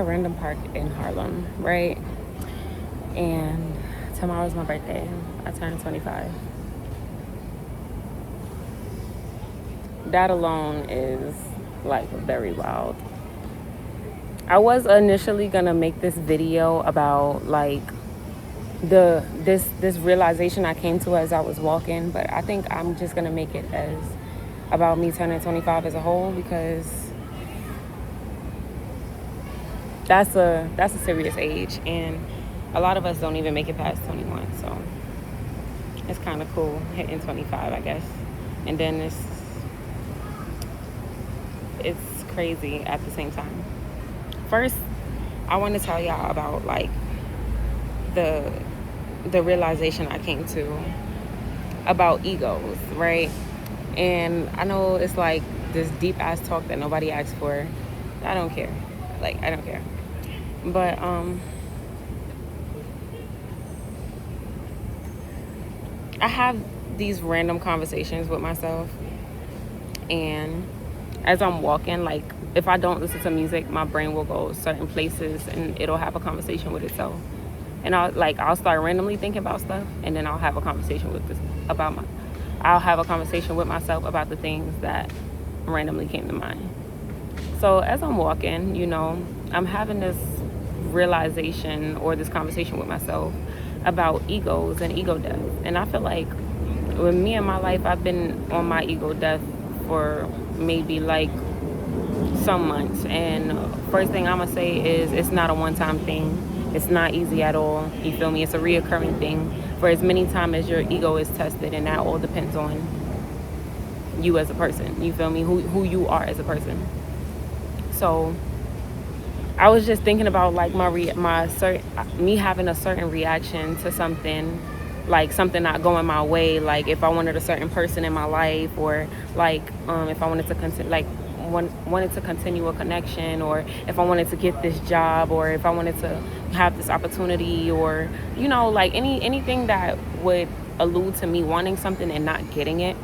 A random park in Harlem, right? And tomorrow's my birthday. I turn 25. That alone is like very wild. I was initially gonna make this video about like this realization I came to as I was walking, but I think I'm just gonna make it as about me turning 25 as a whole, because that's a serious age, and a lot of us don't even make it past 21. So it's kind of cool hitting 25, I guess. And then it's crazy at the same time. First, I want to tell y'all about like the realization I came to about egos, right? And I know it's like this deep ass talk that nobody asked for. I don't care. Like, I don't care. But I have these random conversations with myself, and as I'm walking, like if I don't listen to music, my brain will go certain places and it'll have a conversation with itself. And I'll start randomly thinking about stuff, and then I'll have a conversation with myself about the things that randomly came to mind. So as I'm walking, I'm having this realization or this conversation with myself about egos and ego death. And I feel like with me in my life, I've been on my ego death for maybe like some months. And first thing I'm gonna say is it's not a one-time thing. It's not easy at all. You feel me? It's a reoccurring thing for as many times as your ego is tested, and that all depends on you as a person. You feel me? Who you are as a person. So I was just thinking about like me having a certain reaction to something, like something not going my way. Like if I wanted a certain person in my life, or like if I wanted to wanted to continue a connection, or if I wanted to get this job, or if I wanted to have this opportunity, or like anything that would allude to me wanting something and not getting it.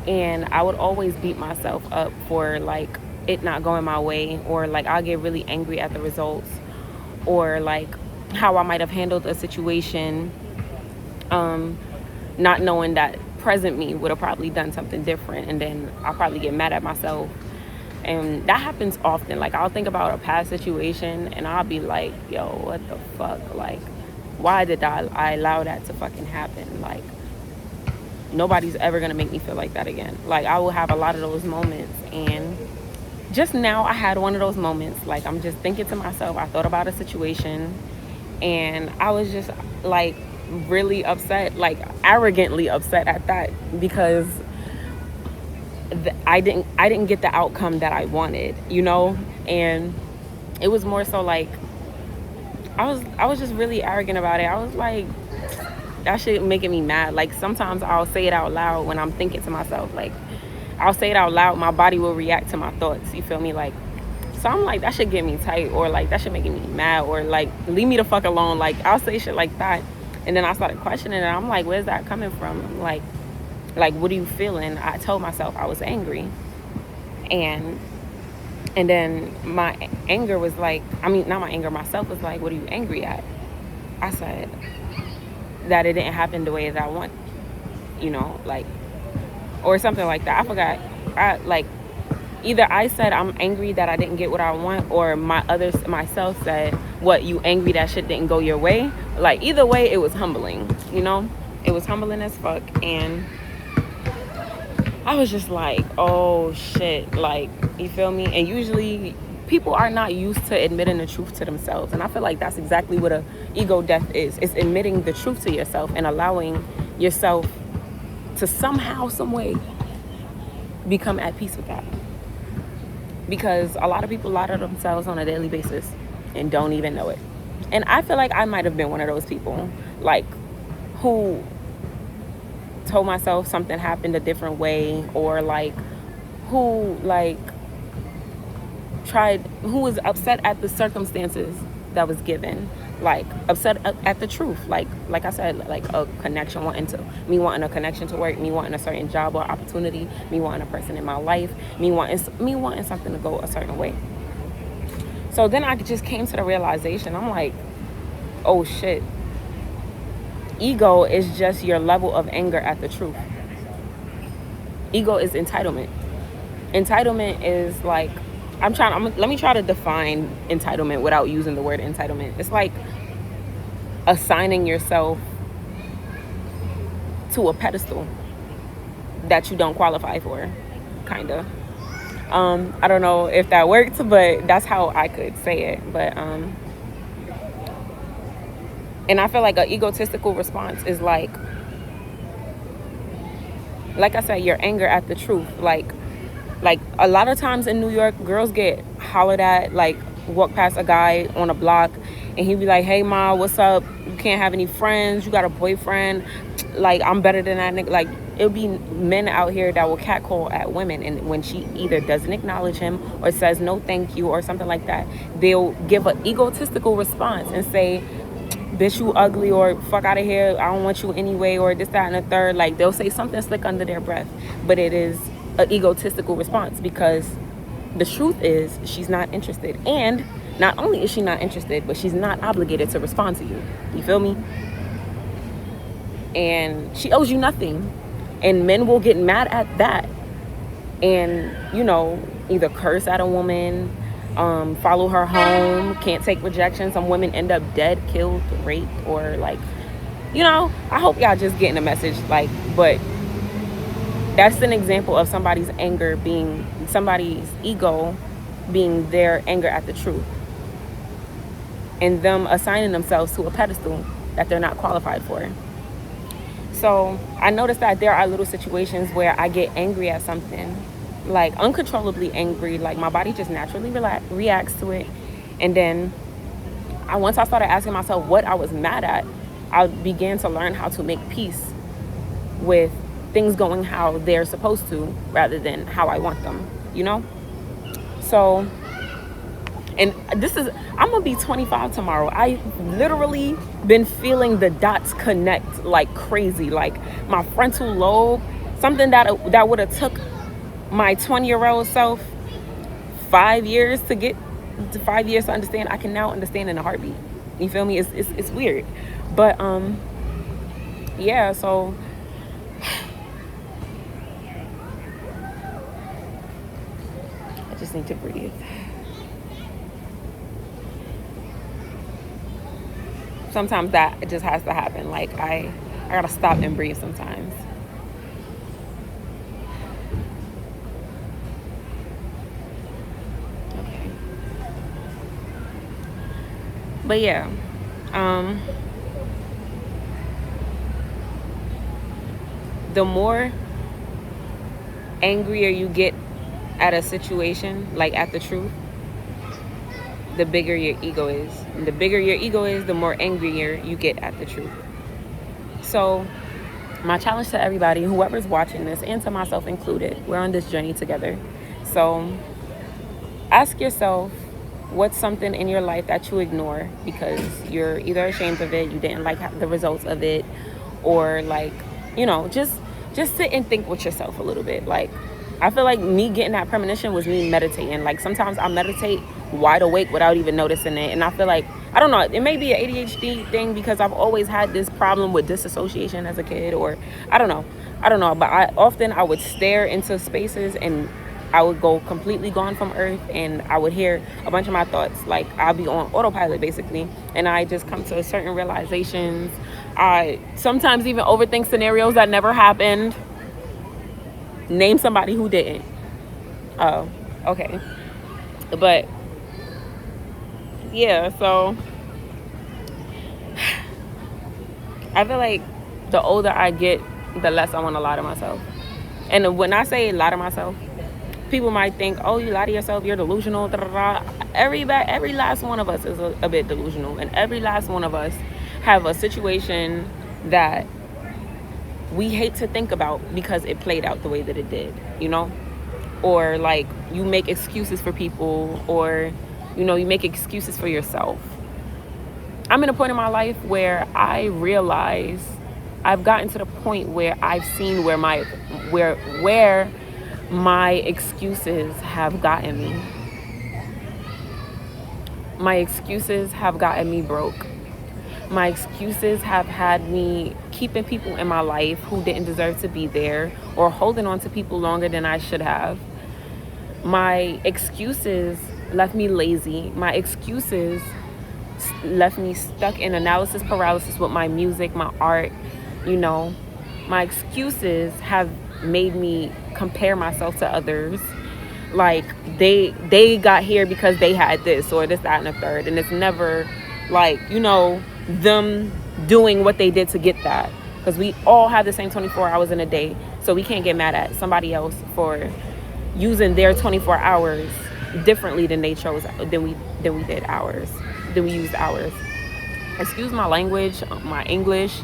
And I would always beat myself up for like it not going my way, or like I'll get really angry at the results, or like how I might have handled a situation, not knowing that present me would have probably done something different, and then I'll probably get mad at myself. And that happens often. Like I'll think about a past situation and I'll be like, yo, what the fuck? Like, why did I allow that to fucking happen? Like, nobody's ever gonna make me feel like that again. Like I will have a lot of those moments. And just now I had one of those moments. Like I'm just thinking to myself, I thought about a situation and I was just like really upset, like arrogantly upset at that, because I didn't get the outcome that I wanted, and it was more so like I was just really arrogant about it. I was like, that shit making me mad. Like sometimes I'll say it out loud when I'm thinking to myself. Like I'll say it out loud, my body will react to my thoughts. You feel me? Like, so I'm like, that should get me tight, or like that should making me mad, or like leave me the fuck alone. Like I'll say shit like that, and then I started questioning it. I'm like, where's that coming from? Like what are you feeling? I told myself I was angry, and then my anger was like, not my anger, myself was like, what are you angry at? I said that it didn't happen the way that I want, like, or something like that. I forgot. Either I said I'm angry that I didn't get what I want, or myself said, what, you angry that shit didn't go your way? Like either way, it was humbling, it was humbling as fuck. And I was just like, oh shit, like, you feel me? And usually people are not used to admitting the truth to themselves. And I feel like that's exactly what a ego death is. It's admitting the truth to yourself and allowing yourself to somehow, some way become at peace with that. Because a lot of people lie to themselves on a daily basis and don't even know it. And I feel like I might have been one of those people, like, who told myself something happened a different way, or like who was upset at the circumstances that was given, like upset at the truth, like I said, like a connection, wanting a connection to work, me wanting a certain job or opportunity, me wanting a person in my life, me wanting something to go a certain way. So then I just came to the realization, I'm like, oh shit, ego is just your level of anger at the truth. Ego is entitlement. Entitlement is like, let me try to define entitlement without using the word entitlement. It's like assigning yourself to a pedestal that you don't qualify for, kind of. I don't know if that worked, but that's how I could say it. But and I feel like an egotistical response is like I said, your anger at the truth. Like a lot of times in New York, girls get hollered at, like walk past a guy on a block and he'd be like, hey ma, what's up? You can't have any friends, you got a boyfriend, like I'm better than that nigga. Like it'll be men out here that will catcall at women, and when she either doesn't acknowledge him or says no thank you or something like that, they'll give an egotistical response and say, bitch, you ugly, or fuck out of here, I don't want you anyway, or this, that, and the third. Like they'll say something slick under their breath, but it is an egotistical response because the truth is she's not interested. And not only is she not interested, but she's not obligated to respond to you. You feel me? And she owes you nothing. And men will get mad at that and, you know, either curse at a woman, follow her home, can't take rejection. Some women end up dead, killed, raped, or like, you know, I hope y'all just getting a message. Like, but that's an example of somebody's anger being, somebody's ego being their anger at the truth, and them assigning themselves to a pedestal that they're not qualified for. So I noticed that there are little situations where I get angry at something, like uncontrollably angry, like my body just naturally reacts to it. And then once I started asking myself what I was mad at, I began to learn how to make peace with things going how they're supposed to rather than how I want them, you know? So, and I'm gonna be 25 tomorrow. I literally been feeling the dots connect like crazy. Like my frontal lobe, something that would have took my 20-year-old self 5 years to get to 5 years to understand, I can now understand in a heartbeat. You feel me? It's weird. But yeah, so I just need to breathe. Sometimes that just has to happen. Like I gotta stop and breathe sometimes. Okay. But yeah, the more angrier you get at a situation, like at the truth, the bigger your ego is. And the bigger your ego is, the more angrier you get at the truth. So my challenge to everybody, whoever's watching this, and to myself included, we're on this journey together. So ask yourself, what's something in your life that you ignore because you're either ashamed of it, you didn't like the results of it, or like, you know, just sit and think with yourself a little bit. Like, I feel like me getting that premonition was me meditating. Like sometimes I meditate wide awake without even noticing it. And I feel like, I don't know, it may be an ADHD thing because I've always had this problem with disassociation as a kid, or I don't know. But I would stare into spaces and I would go completely gone from earth, and I would hear a bunch of my thoughts. Like I'll be on autopilot basically, and I just come to certain realizations. I sometimes even overthink scenarios that never happened. Name somebody who didn't. Oh, okay. But yeah, so I feel like the older I get, the less I want to lie to myself. And when I say lie to myself, people might think, oh, you lie to yourself, you're delusional. Da, da, da. Every last one of us is a bit delusional, and every last one of us have a situation that we hate to think about because it played out the way that it did, you know? Or like you make excuses for people, or, you know, you make excuses for yourself. I'm in a point in my life where I realize I've gotten to the point where I've seen where my excuses have gotten me. My excuses have gotten me broke. My excuses have had me keeping people in my life who didn't deserve to be there, or holding on to people longer than I should have. My excuses left me lazy. My excuses left me stuck in analysis paralysis with my music, my art, you know. My excuses have made me compare myself to others. Like they got here because they had this or this, that, and the third. And it's never like, you know, them doing what they did to get that. Because we all have the same 24 hours in a day. So we can't get mad at somebody else for using their 24 hours differently than they chose, than we did ours, than we used ours. Excuse my language, my English.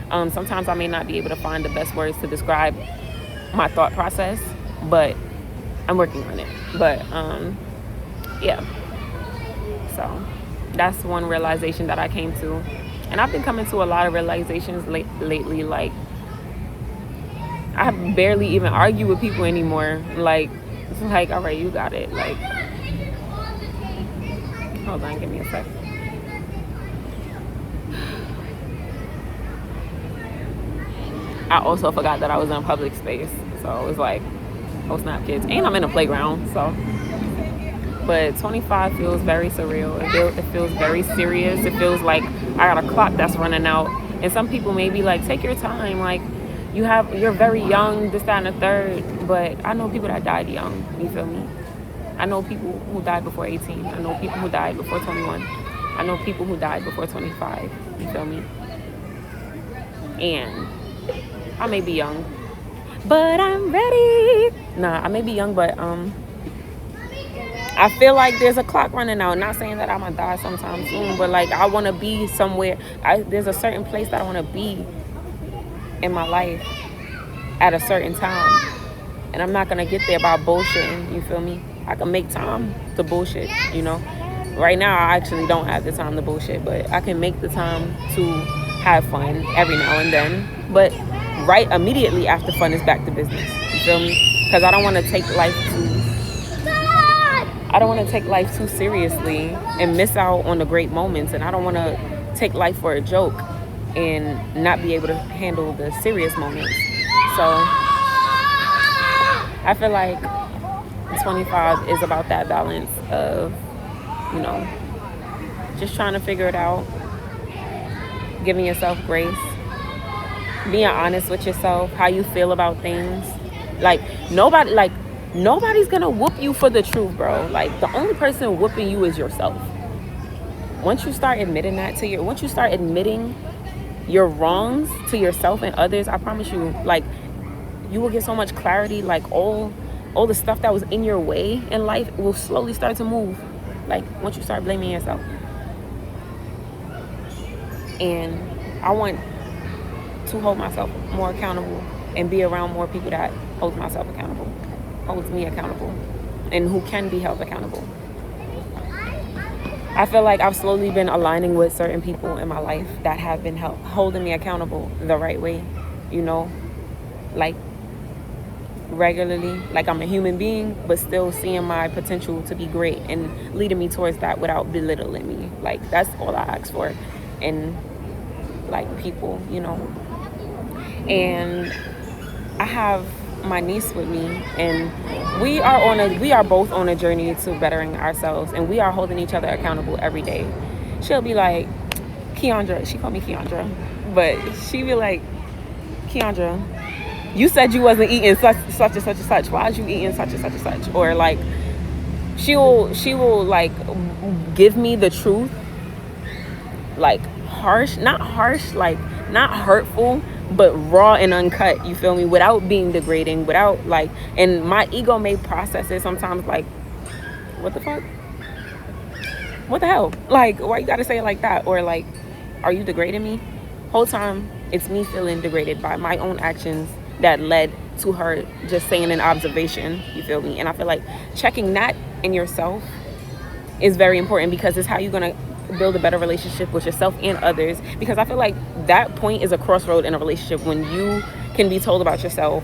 Sometimes I may not be able to find the best words to describe my thought process, but I'm working on it. But yeah. So that's one realization that I came to. And I've been coming to a lot of realizations lately. Like, I barely even argue with people anymore. Like, it's like, all right, you got it. Like, hold on, give me a sec. I also forgot that I was in a public space. So it was like, oh snap, kids. And I'm in a playground, so. But 25 feels very surreal. It feels very serious. It feels like I got a clock that's running out. And some people may be like, take your time. Like, you're very young, this, that, and the third. But I know people that died young. You feel me? I know people who died before 18. I know people who died before 21. I know people who died before 25. You feel me? And I may be young, but I'm ready. Nah, I may be young, but I feel like there's a clock running out. Not saying that I'm gonna die sometime soon, but like I want to be somewhere. There's a certain place that I want to be in my life at a certain time, and I'm not gonna get there by bullshitting. You feel me? I can make time to bullshit. You know, right now I actually don't have the time to bullshit, but I can make the time to have fun every now and then. But right immediately after fun is back to business. You feel me? Because I don't want to take life too seriously and miss out on the great moments. And I don't want to take life for a joke and not be able to handle the serious moments. So I feel like 25 is about that balance of, you know, just trying to figure it out, giving yourself grace, being honest with yourself, how you feel about things. Like nobody's gonna whoop you for the truth, bro. Like, the only person whooping you is yourself. Once you start admitting once you start admitting your wrongs to yourself and others, I promise you, like, you will get so much clarity. Like, all the stuff that was in your way in life will slowly start to move. Like, once you start blaming yourself. And I want to hold myself more accountable and be around more people that holds me accountable, and who can be held accountable. I feel like I've slowly been aligning with certain people in my life that have been holding me accountable the right way, you know, like regularly, like I'm a human being, but still seeing my potential to be great and leading me towards that without belittling me. Like, that's all I ask for in like people, you know. And I have my niece with me, and we are both on a journey to bettering ourselves, and we are holding each other accountable every day. She'll be like, Keandra, she called me Keandra, but she be like, Keandra, you said you wasn't eating such and such and such. Why are you eating such and such and such? Or like, she will like give me the truth, like not hurtful, but raw and uncut, you feel me, without being degrading, without like, and my ego may process it sometimes like, what the fuck? What the hell? Like, why you gotta say it like that? Or like, are you degrading me? Whole time, it's me feeling degraded by my own actions that led to her just saying an observation, you feel me? And I feel like checking that in yourself is very important, because it's how you're gonna build a better relationship with yourself and others. Because I feel like that point is a crossroad in a relationship, when you can be told about yourself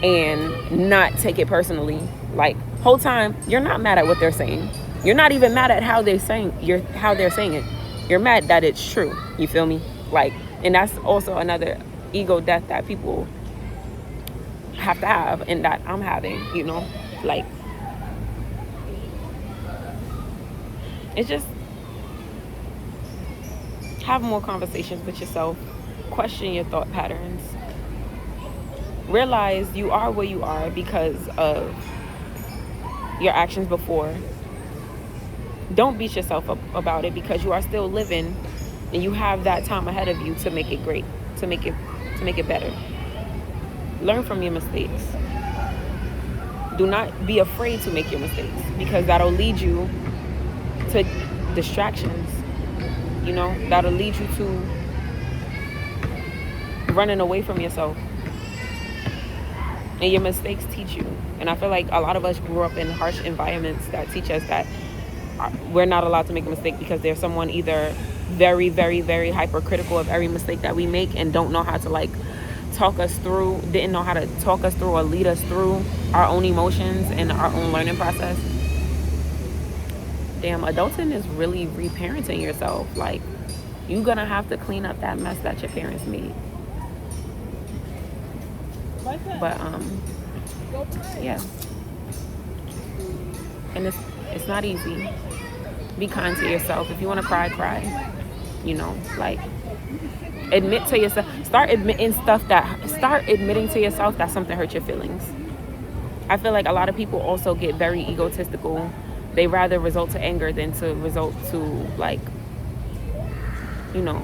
and not take it personally. Like, whole time you're not mad at what they're saying, You're not even mad at how they're saying it. You're mad that it's true. You feel me? Like, and that's also another ego death that people have to have, and that I'm having, you know? Like, it's just have more conversations with yourself. Question your thought patterns. Realize you are where you are because of your actions before. Don't beat yourself up about it, because you are still living and you have that time ahead of you to make it great, to make it better. Learn from your mistakes. Do not be afraid to make your mistakes, because that'll lead you to distractions. You know, that'll lead you to running away from yourself. And your mistakes teach you. And I feel like a lot of us grew up in harsh environments that teach us that we're not allowed to make a mistake, because there's someone either very, very, very hypercritical of every mistake that we make and don't know how to didn't know how to talk us through or lead us through our own emotions and our own learning process. Damn, adulting is really reparenting yourself. Like, you're gonna have to clean up that mess that your parents made. But yeah, and it's not easy. Be kind to yourself. If you want to cry, cry. You know, like, admit to yourself. Start admitting to yourself that something hurt your feelings. I feel like a lot of people also get very egotistical. They rather result to anger than to result to, like, you know,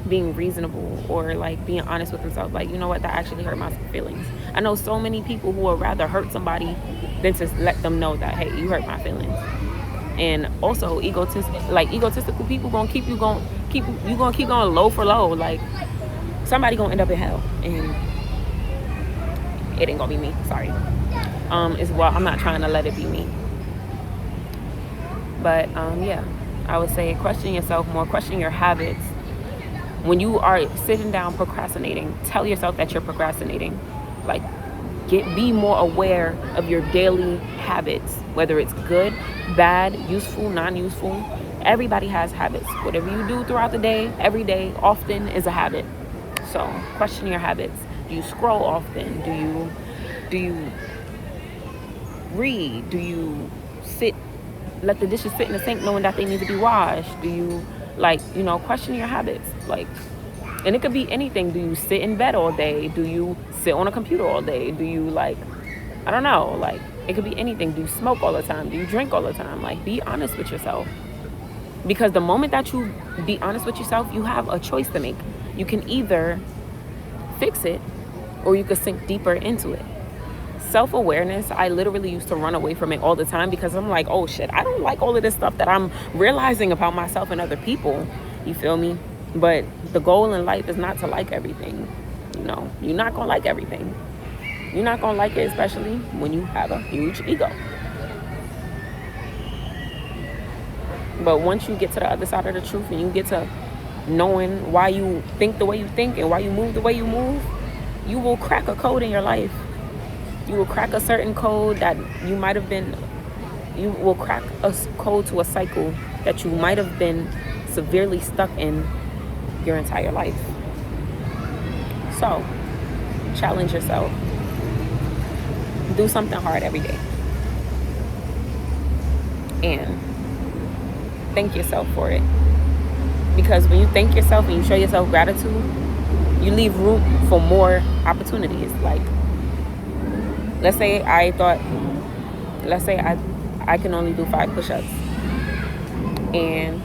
being reasonable or like being honest with themselves. Like, you know what, that actually hurt my feelings. I know so many people who would rather hurt somebody than to let them know that, hey, you hurt my feelings. And also egotistical people gonna keep you going low for low. Like, somebody gonna end up in hell, and it ain't gonna be me. Sorry. I'm not trying to let it be me. But yeah, I would say question yourself more, question your habits. When you are sitting down procrastinating, tell yourself that you're procrastinating. Like, be more aware of your daily habits, whether it's good, bad, useful, non-useful. Everybody has habits. Whatever you do throughout the day, every day, often is a habit. So question your habits. Do you scroll often? Do you read? Do you let the dishes sit in the sink knowing that they need to be washed? Do you, like, you know, question your habits? Like, and it could be anything. Do you sit in bed all day? Do you sit on a computer all day? Do you, like, I don't know, like, it could be anything. Do you smoke all the time? Do you drink all the time? Like, be honest with yourself. Because the moment that you be honest with yourself, you have a choice to make. You can either fix it or you could sink deeper into it. Self-awareness, I literally used to run away from it all the time, because I'm like, oh shit, I don't like all of this stuff that I'm realizing about myself and other people. You feel me? But the goal in life is not to like everything. You know, you're not gonna like everything. You're not gonna like it, especially when you have a huge ego. But once you get to the other side of the truth and you get to knowing why you think the way you think and why you move the way you move, you will crack a code in your life. You will crack a certain code that you will crack a code to a cycle that you might have been severely stuck in your entire life. So, challenge yourself. Do something hard every day. And thank yourself for it. Because when you thank yourself and you show yourself gratitude, you leave room for more opportunities. Like, let's say I can only do 5 push-ups, and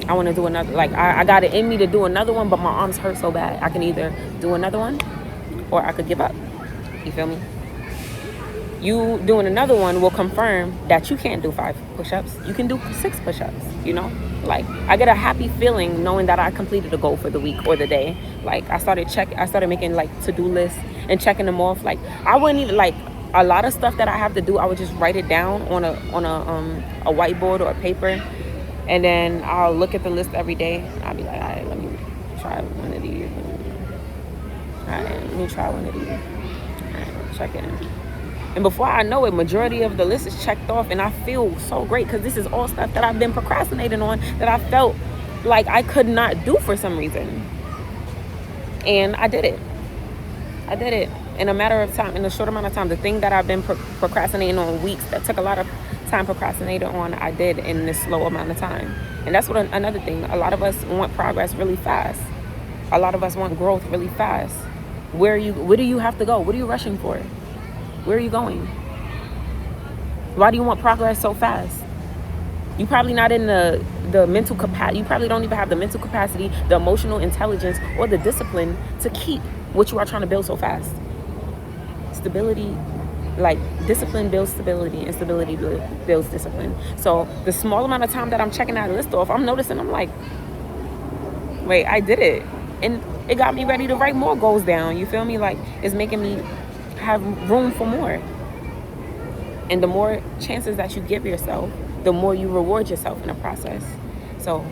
I want to do another, like, I got it in me to do another one, but my arms hurt so bad. I can either do another one or I could give up. You feel me? You doing another one will confirm that you can't do 5 push-ups. You can do 6 push-ups, you know? Like, I get a happy feeling knowing that I completed a goal for the week or the day. Like, I started making, like, to-do lists and checking them off. Like, I wouldn't even, like, a lot of stuff that I have to do, I would just write it down on a whiteboard or a paper, and then I'll look at the list every day. I'll be like, all right, let me try one of these. All right, let me try one of these. All right, check it in. And before I know it, majority of the list is checked off, and I feel so great because this is all stuff that I've been procrastinating on, that I felt like I could not do for some reason. And I did it. In a matter of time, in a short amount of time. The thing that I've been procrastinating on weeks, that took a lot of time procrastinating on, I did in this slow amount of time. And that's what another thing. A lot of us want progress really fast. A lot of us want growth really fast. Where do you have to go? What are you rushing for? Where are you going? Why do you want progress so fast? You probably not in the mental capacity. You probably don't even have the mental capacity, the emotional intelligence, or the discipline to keep what you are trying to build so fast. Stability, like discipline builds stability, and stability builds discipline. So the small amount of time that I'm checking that list off, I'm noticing, I'm like, wait, I did it. And it got me ready to write more goals down. You feel me? Like, it's making me have room for more. And the more chances that you give yourself, the more you reward yourself in the process. So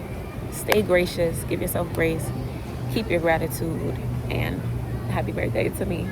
stay gracious, give yourself grace, keep your gratitude, and happy birthday to me.